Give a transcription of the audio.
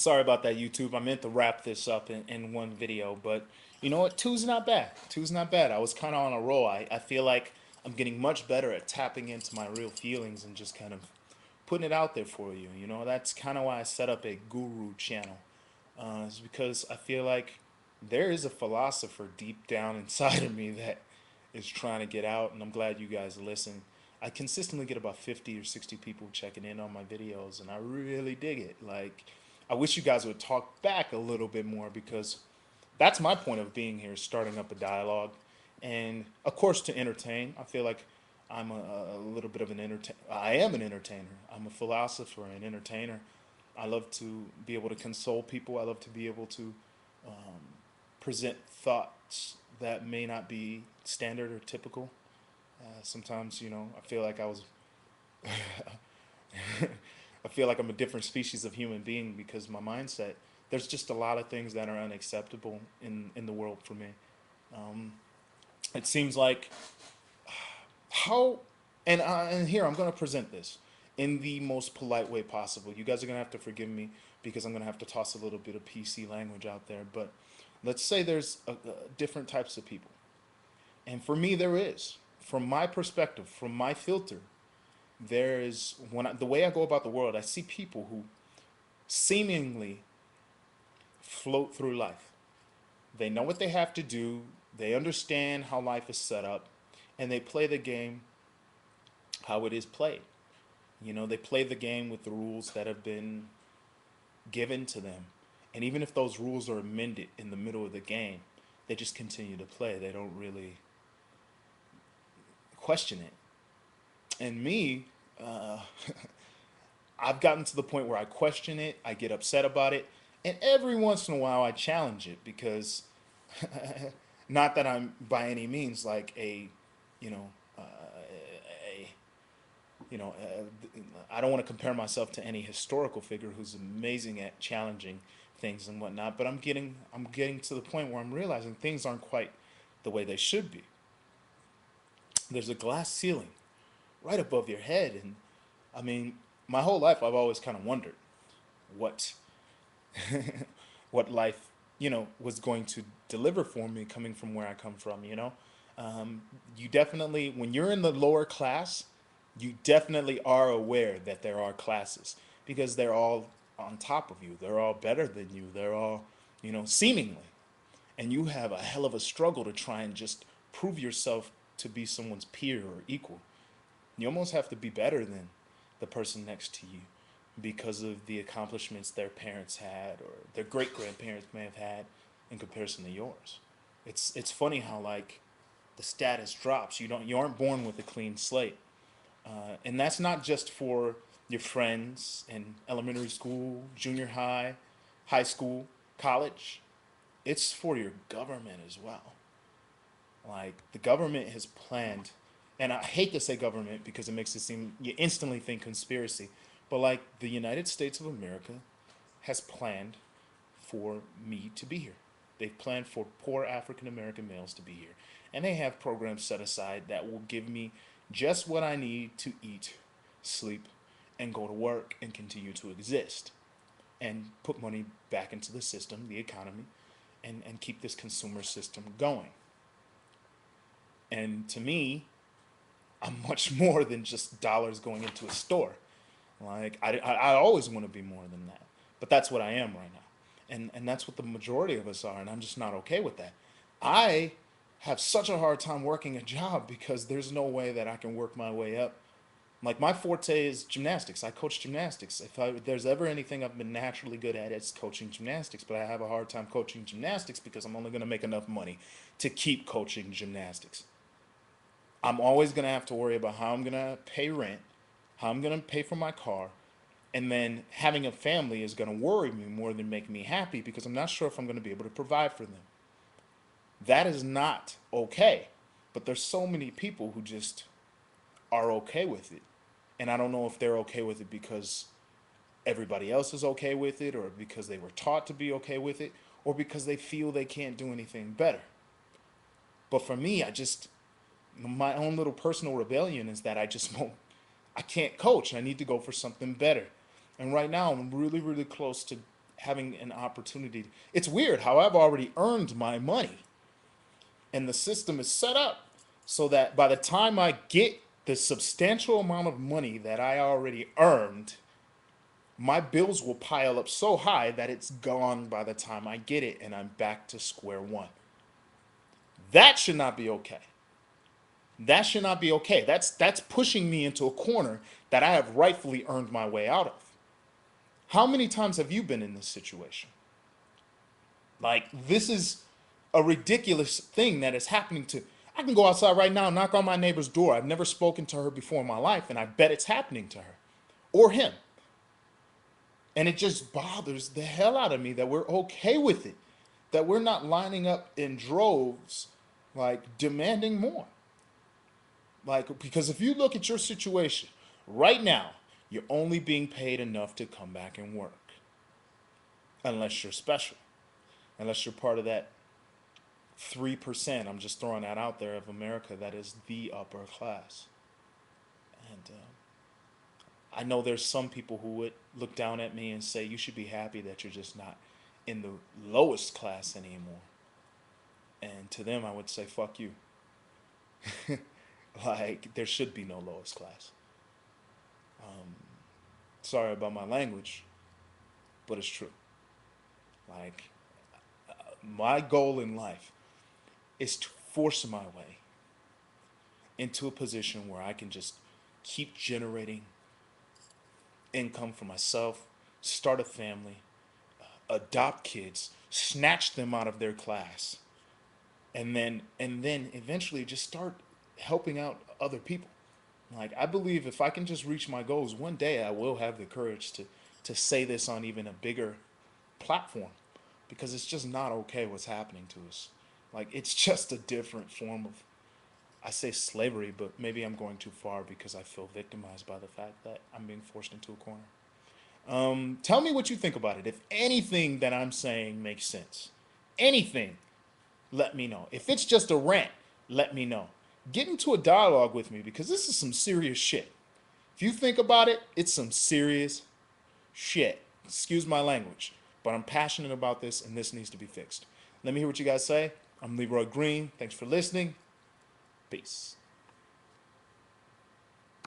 Sorry about that, YouTube. I meant to wrap this up in one video, but you know what? Two's not bad. Two's not bad. I was kind of on a roll. I feel like I'm getting much better at tapping into my real feelings and just kind of putting it out there for you. You know, that's kind of why I set up a guru channel. Is because I feel like there is a philosopher deep down inside of me that is trying to get out, and I'm glad you guys listen. I consistently get about 50 or 60 people checking in on my videos, and I really dig it. Like, I wish you guys would talk back a little bit more because that's my point of being here, starting up a dialogue. And of course, to entertain, I feel like I'm a little bit of an entertainer. I am an entertainer. I'm a philosopher and entertainer. I love to be able to console people. I love to be able to present thoughts that may not be standard or typical. Sometimes, I feel like I feel like I'm a different species of human being because my mindset. There's just a lot of things that are unacceptable in the world for me. Um, it seems like how, and here I'm going to present this in the most polite way possible. You guys are going to have to forgive me because I'm going to have to toss a little bit of PC language out there. But let's say there's different types of people, and for me there is. From my perspective, from my filter, there is the way I go about the world. I see people who seemingly float through life. They know what they have to do. They understand how life is set up, and they play the game how it is played. They play the game with the rules that have been given to them. And even if those rules are amended in the middle of the game, they just continue to play. They don't really question it. And me, uh, I've gotten to the point where I question it, I get upset about it, and every once in a while I challenge it because not that I'm by any means like you know, a, I don't want to compare myself to any historical figure who's amazing at challenging things and whatnot, but I'm getting to the point where I'm realizing things aren't quite the way they should be. There's a glass ceiling right above your head, and I mean, my whole life I've always kind of wondered what what life was going to deliver for me coming from where I come from. You definitely, when you're in the lower class, you definitely are aware that there are classes because they're all on top of you. They're all better than you. They're all, seemingly. And you have a hell of a struggle to try and just prove yourself to be someone's peer or equal. You almost have to be better than the person next to you because of the accomplishments their parents had or their great grandparents may have had in comparison to yours. It's funny how like the status drops. You aren't born with a clean slate, and that's not just for your friends in elementary school, junior high, high school, college. It's for your government as well. Like the government has planned, and I hate to say government because it makes it seem you instantly think conspiracy, but like the United States of America has planned for me to be here. They've planned for poor African American males to be here. And they have programs set aside that will give me just what I need to eat, sleep, and go to work and continue to exist and put money back into the system, the economy, and keep this consumer system going. And to me, I'm much more than just dollars going into a store. Like I always want to be more than that, but that's what I am right now, and that's what the majority of us are, and I'm just not okay with that. I have such a hard time working a job because there's no way that I can work my way up. Like my forte is gymnastics. I coach gymnastics. If there's ever anything I've been naturally good at, it's coaching gymnastics. But I have a hard time coaching gymnastics because I'm only going to make enough money to keep coaching gymnastics. I'm always going to have to worry about how I'm going to pay rent, how I'm going to pay for my car, and then having a family is going to worry me more than make me happy because I'm not sure if I'm going to be able to provide for them. That is not okay. But there's so many people who just are okay with it. And I don't know if they're okay with it because everybody else is okay with it or because they were taught to be okay with it or because they feel they can't do anything better. But for me, my own little personal rebellion is that I just won't, I can't coach. I need to go for something better. And right now, I'm really, really close to having an opportunity. It's weird how I've already earned my money, and the system is set up so that by the time I get the substantial amount of money that I already earned, my bills will pile up so high that it's gone by the time I get it and I'm back to square one. That should not be okay. That should not be okay. That's pushing me into a corner that I have rightfully earned my way out of. How many times have you been in this situation? Like, this is a ridiculous thing that is happening to. I can go outside right now, knock on my neighbor's door. I've never spoken to her before in my life, and I bet it's happening to her or him. And it just bothers the hell out of me that we're okay with it, that we're not lining up in droves, like demanding more. Like, because if you look at your situation right now, you're only being paid enough to come back and work. Unless you're special. Unless you're part of that 3%, I'm just throwing that out there, of America that is the upper class. And I know there's some people who would look down at me and say, you should be happy that you're just not in the lowest class anymore. And to them, I would say, fuck you. Like, there should be no lowest class. Sorry about my language, but it's true. Like, my goal in life is to force my way into a position where I can just keep generating income for myself, start a family, adopt kids, snatch them out of their class, and then eventually just start helping out other people. Like, I believe if I can just reach my goals, one day I will have the courage to say this on even a bigger platform, because it's just not okay what's happening to us. Like, it's just a different form of, I say slavery, but maybe I'm going too far because I feel victimized by the fact that I'm being forced into a corner. Tell me what you think about it. If anything that I'm saying makes sense, anything, let me know. If it's just a rant, let me know. Get into a dialogue with me, because this is some serious shit. If you think about it, it's some serious shit. Excuse my language, but I'm passionate about this and this needs to be fixed. Let me hear what you guys say. I'm Leroy Green. Thanks for listening. Peace.